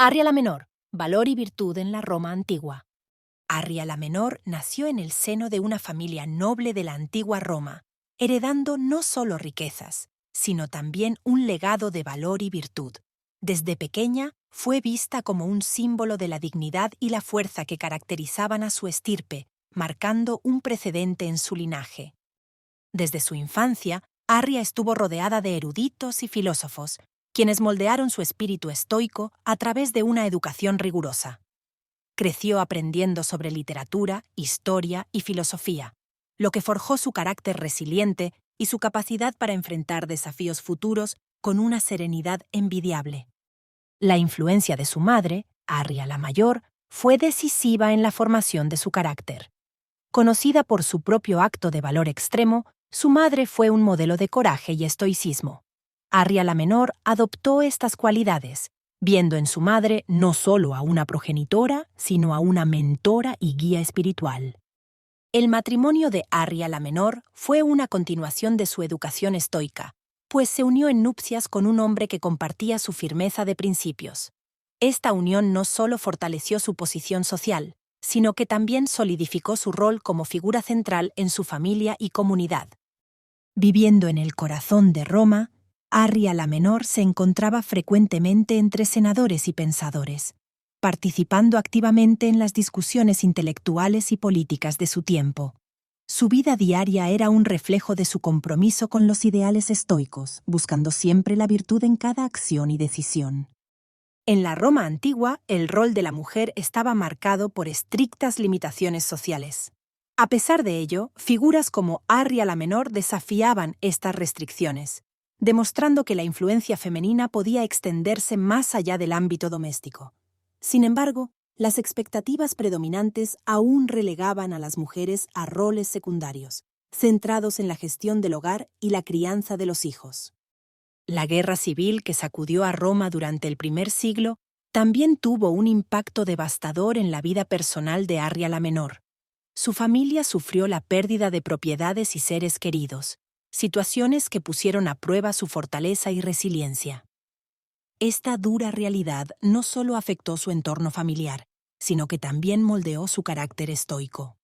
Arria la Menor, valor y virtud en la Roma antigua. Arria la Menor nació en el seno de una familia noble de la antigua Roma, heredando no solo riquezas, sino también un legado de valor y virtud. Desde pequeña fue vista como un símbolo de la dignidad y la fuerza que caracterizaban a su estirpe, marcando un precedente en su linaje. Desde su infancia, Arria estuvo rodeada de eruditos y filósofos, quienes moldearon su espíritu estoico a través de una educación rigurosa. Creció aprendiendo sobre literatura, historia y filosofía, lo que forjó su carácter resiliente y su capacidad para enfrentar desafíos futuros con una serenidad envidiable. La influencia de su madre, Arria la Mayor, fue decisiva en la formación de su carácter. Conocida por su propio acto de valor extremo, su madre fue un modelo de coraje y estoicismo. Arria la Menor adoptó estas cualidades, viendo en su madre no solo a una progenitora, sino a una mentora y guía espiritual. El matrimonio de Arria la Menor fue una continuación de su educación estoica, pues se unió en nupcias con un hombre que compartía su firmeza de principios. Esta unión no solo fortaleció su posición social, sino que también solidificó su rol como figura central en su familia y comunidad. Viviendo en el corazón de Roma, Arria la Menor se encontraba frecuentemente entre senadores y pensadores, participando activamente en las discusiones intelectuales y políticas de su tiempo. Su vida diaria era un reflejo de su compromiso con los ideales estoicos, buscando siempre la virtud en cada acción y decisión. En la Roma antigua, el rol de la mujer estaba marcado por estrictas limitaciones sociales. A pesar de ello, figuras como Arria la Menor desafiaban estas restricciones, demostrando que la influencia femenina podía extenderse más allá del ámbito doméstico. Sin embargo, las expectativas predominantes aún relegaban a las mujeres a roles secundarios, centrados en la gestión del hogar y la crianza de los hijos. La guerra civil que sacudió a Roma durante el primer siglo también tuvo un impacto devastador en la vida personal de Arria la Menor. Su familia sufrió la pérdida de propiedades y seres queridos, situaciones que pusieron a prueba su fortaleza y resiliencia. Esta dura realidad no solo afectó su entorno familiar, sino que también moldeó su carácter estoico.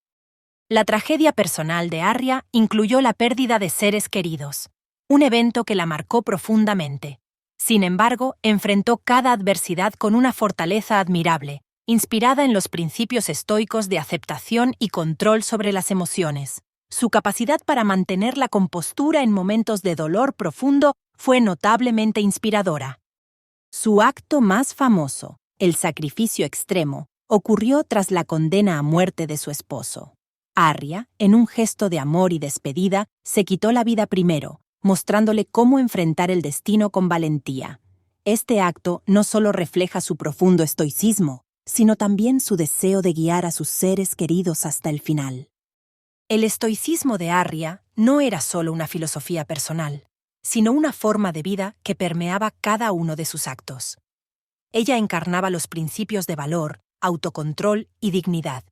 La tragedia personal de Arria incluyó la pérdida de seres queridos, un evento que la marcó profundamente. Sin embargo, enfrentó cada adversidad con una fortaleza admirable, inspirada en los principios estoicos de aceptación y control sobre las emociones. Su capacidad para mantener la compostura en momentos de dolor profundo fue notablemente inspiradora. Su acto más famoso, el sacrificio extremo, ocurrió tras la condena a muerte de su esposo. Arria, en un gesto de amor y despedida, se quitó la vida primero, mostrándole cómo enfrentar el destino con valentía. Este acto no solo refleja su profundo estoicismo, sino también su deseo de guiar a sus seres queridos hasta el final. El estoicismo de Arria no era solo una filosofía personal, sino una forma de vida que permeaba cada uno de sus actos. Ella encarnaba los principios de valor, autocontrol y dignidad,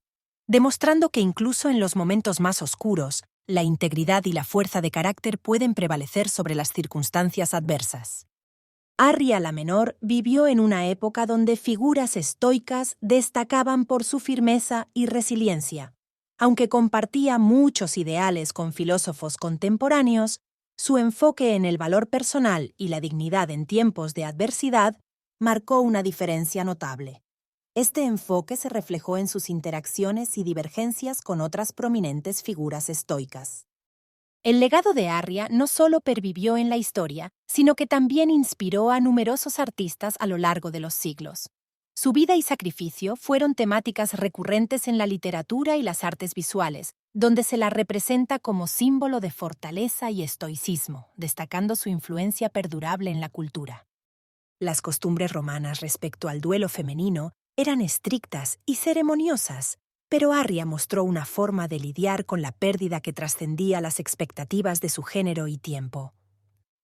demostrando que incluso en los momentos más oscuros, la integridad y la fuerza de carácter pueden prevalecer sobre las circunstancias adversas. Arria la Menor vivió en una época donde figuras estoicas destacaban por su firmeza y resiliencia. Aunque compartía muchos ideales con filósofos contemporáneos, su enfoque en el valor personal y la dignidad en tiempos de adversidad marcó una diferencia notable. Este enfoque se reflejó en sus interacciones y divergencias con otras prominentes figuras estoicas. El legado de Arria no solo pervivió en la historia, sino que también inspiró a numerosos artistas a lo largo de los siglos. Su vida y sacrificio fueron temáticas recurrentes en la literatura y las artes visuales, donde se la representa como símbolo de fortaleza y estoicismo, destacando su influencia perdurable en la cultura. Las costumbres romanas respecto al duelo femenino eran estrictas y ceremoniosas, pero Arria mostró una forma de lidiar con la pérdida que trascendía las expectativas de su género y tiempo.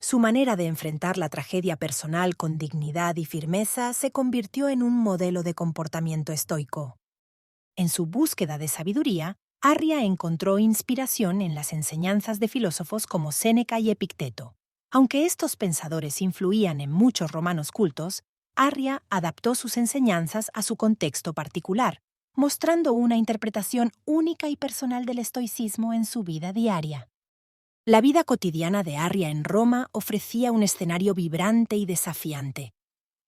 Su manera de enfrentar la tragedia personal con dignidad y firmeza se convirtió en un modelo de comportamiento estoico. En su búsqueda de sabiduría, Arria encontró inspiración en las enseñanzas de filósofos como Séneca y Epicteto. Aunque estos pensadores influían en muchos romanos cultos, Arria adaptó sus enseñanzas a su contexto particular, mostrando una interpretación única y personal del estoicismo en su vida diaria. La vida cotidiana de Arria en Roma ofrecía un escenario vibrante y desafiante.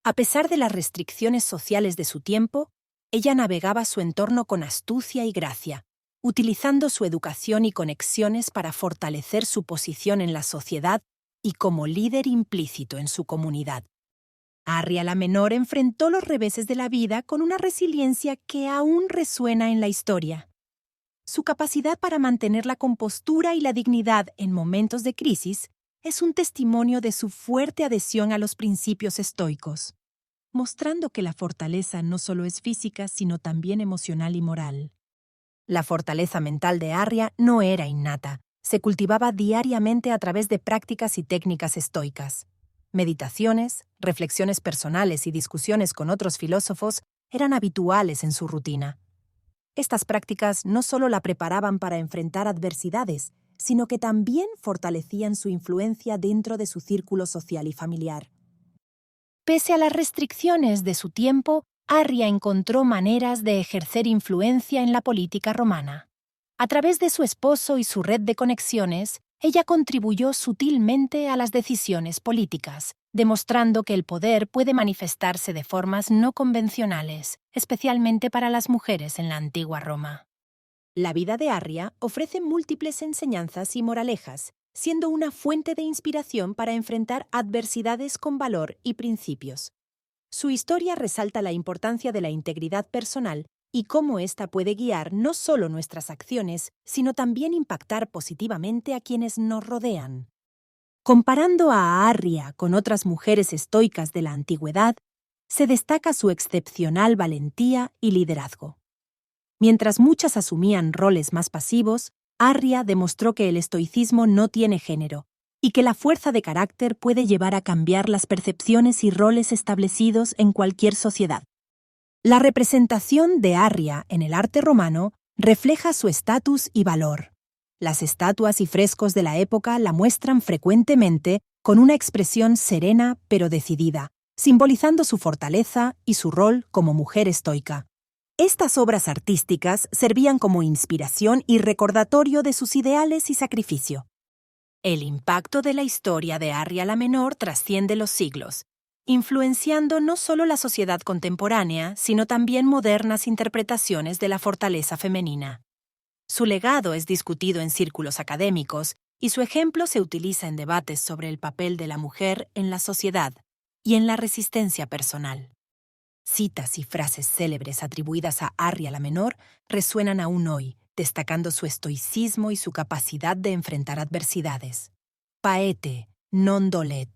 A pesar de las restricciones sociales de su tiempo, ella navegaba su entorno con astucia y gracia, utilizando su educación y conexiones para fortalecer su posición en la sociedad y como líder implícito en su comunidad. Arria la Menor enfrentó los reveses de la vida con una resiliencia que aún resuena en la historia. Su capacidad para mantener la compostura y la dignidad en momentos de crisis es un testimonio de su fuerte adhesión a los principios estoicos, mostrando que la fortaleza no solo es física, sino también emocional y moral. La fortaleza mental de Arria no era innata, se cultivaba diariamente a través de prácticas y técnicas estoicas. Meditaciones, reflexiones personales y discusiones con otros filósofos eran habituales en su rutina. Estas prácticas no solo la preparaban para enfrentar adversidades, sino que también fortalecían su influencia dentro de su círculo social y familiar. Pese a las restricciones de su tiempo, Arria encontró maneras de ejercer influencia en la política romana. A través de su esposo y su red de conexiones, ella contribuyó sutilmente a las decisiones políticas, demostrando que el poder puede manifestarse de formas no convencionales, especialmente para las mujeres en la antigua Roma. La vida de Arria ofrece múltiples enseñanzas y moralejas, siendo una fuente de inspiración para enfrentar adversidades con valor y principios. Su historia resalta la importancia de la integridad personal y cómo ésta puede guiar no solo nuestras acciones, sino también impactar positivamente a quienes nos rodean. Comparando a Arria con otras mujeres estoicas de la antigüedad, se destaca su excepcional valentía y liderazgo. Mientras muchas asumían roles más pasivos, Arria demostró que el estoicismo no tiene género y que la fuerza de carácter puede llevar a cambiar las percepciones y roles establecidos en cualquier sociedad. La representación de Arria en el arte romano refleja su estatus y valor. Las estatuas y frescos de la época la muestran frecuentemente con una expresión serena pero decidida, simbolizando su fortaleza y su rol como mujer estoica. Estas obras artísticas servían como inspiración y recordatorio de sus ideales y sacrificio. El impacto de la historia de Arria la Menor trasciende los siglos, influenciando no solo la sociedad contemporánea, sino también modernas interpretaciones de la fortaleza femenina. Su legado es discutido en círculos académicos y su ejemplo se utiliza en debates sobre el papel de la mujer en la sociedad y en la resistencia personal. Citas y frases célebres atribuidas a Arria la Menor resuenan aún hoy, destacando su estoicismo y su capacidad de enfrentar adversidades. Paete, non dolet.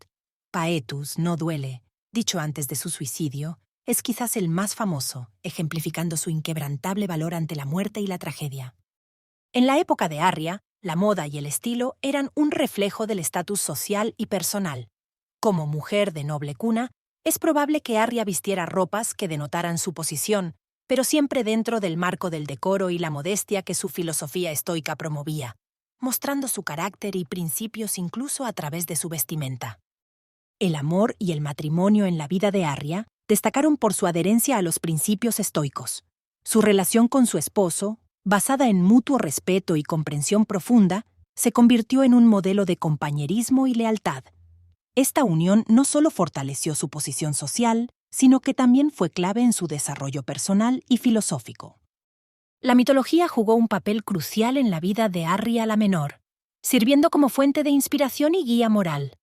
Paetus no duele, dicho antes de su suicidio, es quizás el más famoso, ejemplificando su inquebrantable valor ante la muerte y la tragedia. En la época de Arria, la moda y el estilo eran un reflejo del estatus social y personal. Como mujer de noble cuna, es probable que Arria vistiera ropas que denotaran su posición, pero siempre dentro del marco del decoro y la modestia que su filosofía estoica promovía, mostrando su carácter y principios incluso a través de su vestimenta. El amor y el matrimonio en la vida de Arria destacaron por su adherencia a los principios estoicos. Su relación con su esposo, basada en mutuo respeto y comprensión profunda, se convirtió en un modelo de compañerismo y lealtad. Esta unión no solo fortaleció su posición social, sino que también fue clave en su desarrollo personal y filosófico. La mitología jugó un papel crucial en la vida de Arria la Menor, sirviendo como fuente de inspiración y guía moral.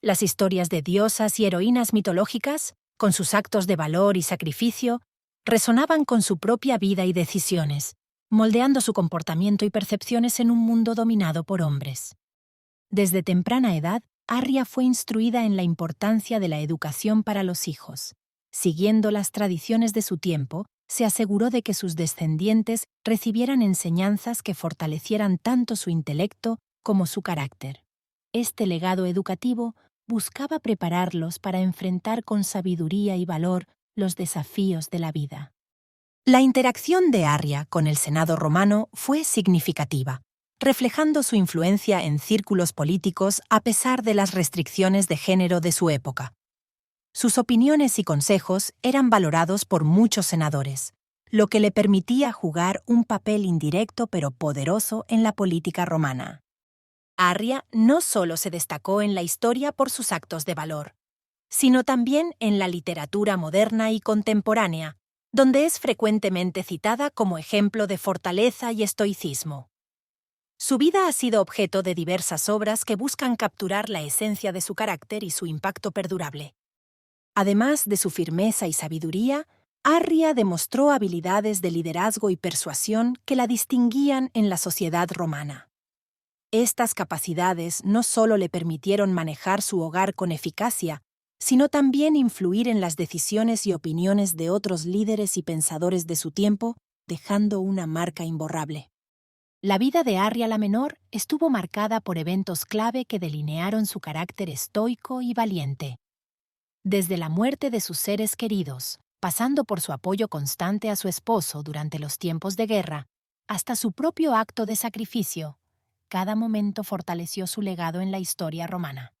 Las historias de diosas y heroínas mitológicas, con sus actos de valor y sacrificio, resonaban con su propia vida y decisiones, moldeando su comportamiento y percepciones en un mundo dominado por hombres. Desde temprana edad, Arria fue instruida en la importancia de la educación para los hijos. Siguiendo las tradiciones de su tiempo, se aseguró de que sus descendientes recibieran enseñanzas que fortalecieran tanto su intelecto como su carácter. Este legado educativo buscaba prepararlos para enfrentar con sabiduría y valor los desafíos de la vida. La interacción de Arria con el Senado romano fue significativa, reflejando su influencia en círculos políticos a pesar de las restricciones de género de su época. Sus opiniones y consejos eran valorados por muchos senadores, lo que le permitía jugar un papel indirecto pero poderoso en la política romana. Arria no solo se destacó en la historia por sus actos de valor, sino también en la literatura moderna y contemporánea, donde es frecuentemente citada como ejemplo de fortaleza y estoicismo. Su vida ha sido objeto de diversas obras que buscan capturar la esencia de su carácter y su impacto perdurable. Además de su firmeza y sabiduría, Arria demostró habilidades de liderazgo y persuasión que la distinguían en la sociedad romana. Estas capacidades no solo le permitieron manejar su hogar con eficacia, sino también influir en las decisiones y opiniones de otros líderes y pensadores de su tiempo, dejando una marca imborrable. La vida de Arria la Menor estuvo marcada por eventos clave que delinearon su carácter estoico y valiente. Desde la muerte de sus seres queridos, pasando por su apoyo constante a su esposo durante los tiempos de guerra, hasta su propio acto de sacrificio, cada momento fortaleció su legado en la historia romana.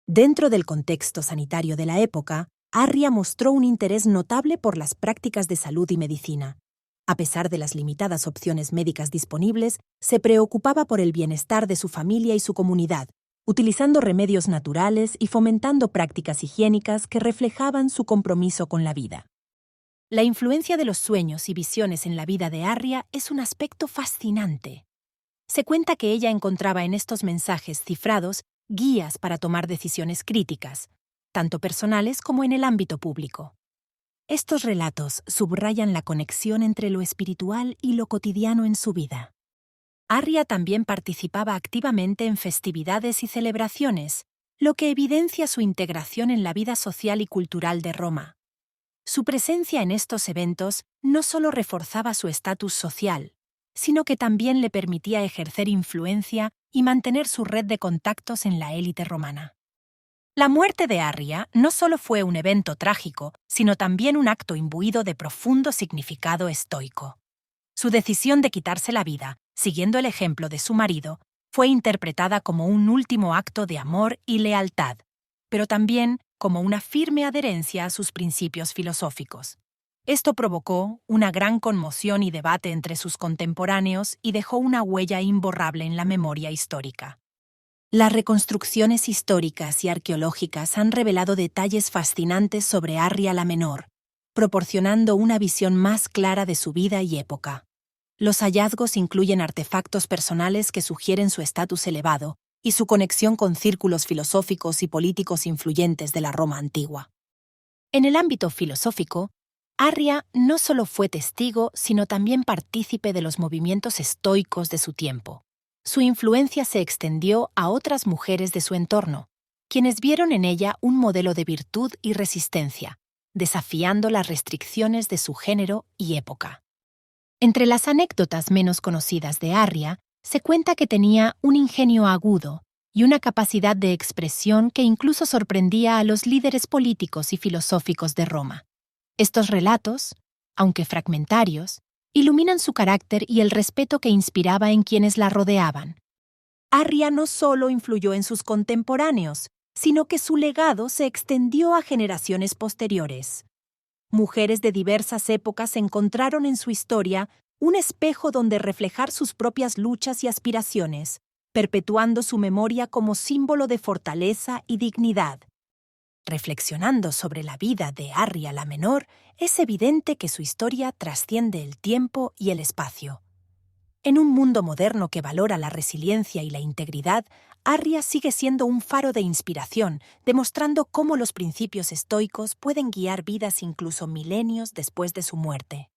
Dentro del contexto sanitario de la época, Arria mostró un interés notable por las prácticas de salud y medicina. A pesar de las limitadas opciones médicas disponibles, se preocupaba por el bienestar de su familia y su comunidad, utilizando remedios naturales y fomentando prácticas higiénicas que reflejaban su compromiso con la vida. La influencia de los sueños y visiones en la vida de Arria es un aspecto fascinante. Se cuenta que ella encontraba en estos mensajes cifrados guías para tomar decisiones críticas, tanto personales como en el ámbito público. Estos relatos subrayan la conexión entre lo espiritual y lo cotidiano en su vida. Arria también participaba activamente en festividades y celebraciones, lo que evidencia su integración en la vida social y cultural de Roma. Su presencia en estos eventos no solo reforzaba su estatus social, sino que también le permitía ejercer influencia y mantener su red de contactos en la élite romana. La muerte de Arria no solo fue un evento trágico, sino también un acto imbuido de profundo significado estoico. Su decisión de quitarse la vida, siguiendo el ejemplo de su marido, fue interpretada como un último acto de amor y lealtad, pero también como una firme adherencia a sus principios filosóficos. Esto provocó una gran conmoción y debate entre sus contemporáneos y dejó una huella imborrable en la memoria histórica. Las reconstrucciones históricas y arqueológicas han revelado detalles fascinantes sobre Arria la Menor, proporcionando una visión más clara de su vida y época. Los hallazgos incluyen artefactos personales que sugieren su estatus elevado y su conexión con círculos filosóficos y políticos influyentes de la Roma antigua. En el ámbito filosófico, Arria no solo fue testigo, sino también partícipe de los movimientos estoicos de su tiempo. Su influencia se extendió a otras mujeres de su entorno, quienes vieron en ella un modelo de virtud y resistencia, desafiando las restricciones de su género y época. Entre las anécdotas menos conocidas de Arria, se cuenta que tenía un ingenio agudo y una capacidad de expresión que incluso sorprendía a los líderes políticos y filosóficos de Roma. Estos relatos, aunque fragmentarios, iluminan su carácter y el respeto que inspiraba en quienes la rodeaban. Arria no solo influyó en sus contemporáneos, sino que su legado se extendió a generaciones posteriores. Mujeres de diversas épocas encontraron en su historia un espejo donde reflejar sus propias luchas y aspiraciones, perpetuando su memoria como símbolo de fortaleza y dignidad. Reflexionando sobre la vida de Arria la Menor, es evidente que su historia trasciende el tiempo y el espacio. En un mundo moderno que valora la resiliencia y la integridad, Arria sigue siendo un faro de inspiración, demostrando cómo los principios estoicos pueden guiar vidas incluso milenios después de su muerte.